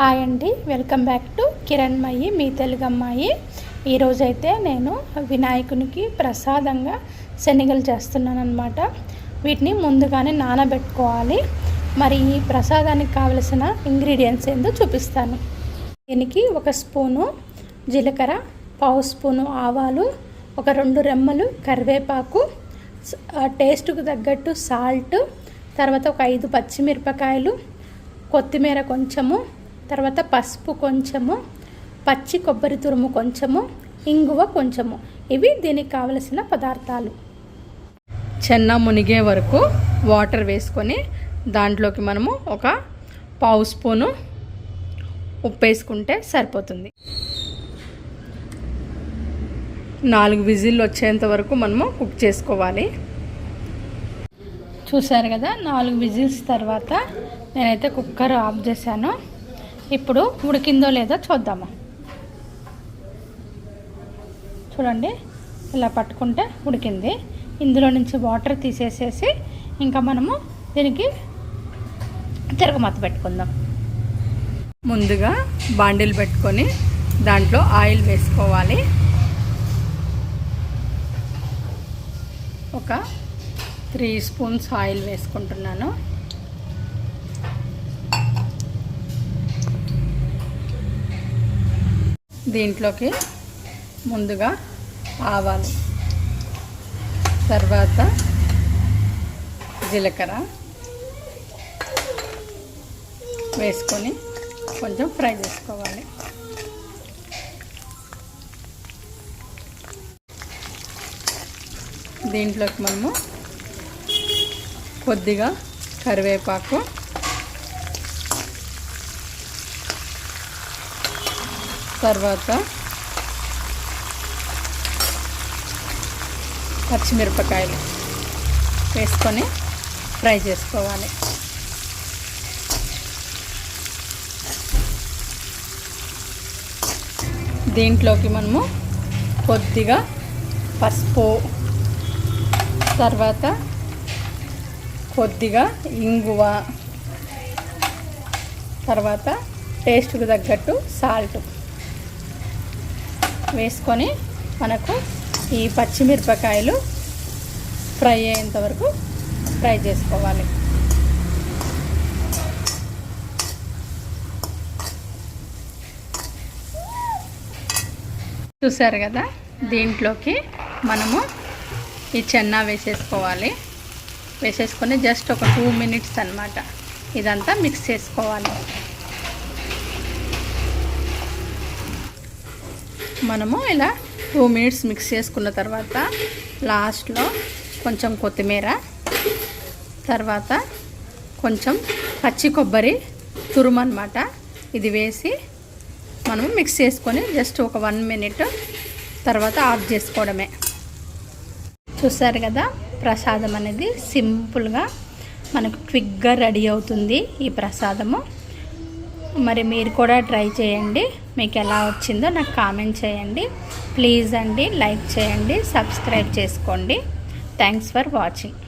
Hi అండి, welcome back to Kiranmayi మీ తెలుగు అమ్మాయి. ఈరోజైతే నేను వినాయకునికి ప్రసాదంగా శనగలు చేస్తున్నాను అనమాట. వీటిని ముందుగానే నానబెట్టుకోవాలి. మరి ఈ ప్రసాదానికి కావలసిన ఇంగ్రీడియంట్స్ ఏందో చూపిస్తాను. దీనికి 1 స్పూను జీలకర్ర, పావు స్పూను ఆవాలు, ఒక 2 రెమ్మలు కరివేపాకు, టేస్ట్కు తగ్గట్టు సాల్ట్, తర్వాత ఒక 5 పచ్చిమిరపకాయలు, కొత్తిమీర కొంచెము, తర్వాత పసుపు కొంచెము, పచ్చి కొబ్బరి తురుము కొంచెము, ఇంగువ కొంచెము. ఇవి దీనికి కావలసిన పదార్థాలు. చెన్న మునిగే వరకు వాటర్ వేసుకొని దాంట్లోకి మనము ఒక పావు స్పూను ఉప్పు వేసుకుంటే సరిపోతుంది. 4 విజిల్లు వచ్చేంత వరకు మనము కుక్ చేసుకోవాలి. చూసారు కదా, 4 విజిల్స్ తర్వాత నేనైతే కుక్కర్ ఆఫ్ చేశాను. ఇప్పుడు ఉడికిందో లేదో చూద్దాము. చూడండి, ఇలా పట్టుకుంటే ఉడికింది. ఇందులో నుంచి వాటర్ తీసేసేసి ఇంకా మనము దీనికి తిరగమత పెట్టుకుందాం. ముందుగా బాండిల్ పెట్టుకొని దాంట్లో ఆయిల్ వేసుకోవాలి. ఒక 3 స్పూన్స్ ఆయిల్ వేసుకుంటున్నాను. దీంట్లోకి ముందుగా ఆవాలు, తర్వాత జీలకర్ర వేసుకొని కొంచెం ఫ్రై చేసుకోవాలి. దీంట్లోకి మనము కొద్దిగా కరివేపాకు, తర్వాత పచ్చిమిరపకాయలు వేసుకొని ఫ్రై చేసుకోవాలి. దీంట్లోకి మనము కొద్దిగా పసుపు, తర్వాత కొద్దిగా ఇంగువ, తర్వాత టేస్ట్కి తగ్గట్టు సాల్ట్ వేసుకొని మనకు ఈ పచ్చిమిరపకాయలు ఫ్రై అయ్యేంత వరకు ఫ్రై చేసుకోవాలి. చూసారు కదా, దీంట్లోకి మనము ఈ చెన్నా వేసేసుకోవాలి. వేసేసుకొని జస్ట్ ఒక 2 మినిట్స్ అన్నమాట ఇదంతా మిక్స్ చేసుకోవాలి. మనము ఇలా 2 మినిట్స్ మిక్స్ చేసుకున్న తర్వాత లాస్ట్లో కొంచెం కొత్తిమీర, తర్వాత కొంచెం పచ్చి కొబ్బరి తురుము అన్నమాట, ఇది వేసి మనము మిక్స్ చేసుకొని జస్ట్ ఒక 1 మినిట్ తర్వాత ఆఫ్ చేసుకోవడమే. చూసారు కదా, ప్రసాదం అనేది సింపుల్గా మనకు క్విక్గా రెడీ అవుతుంది ఈ ప్రసాదము. మరి మీరు కూడా ట్రై చేయండి. మీకు ఎలా వచ్చిందో నాకు కామెంట్ చేయండి. ప్లీజ్ అండి, లైక్ చేయండి, సబ్స్క్రైబ్ చేసుకోండి. Thanks for watching.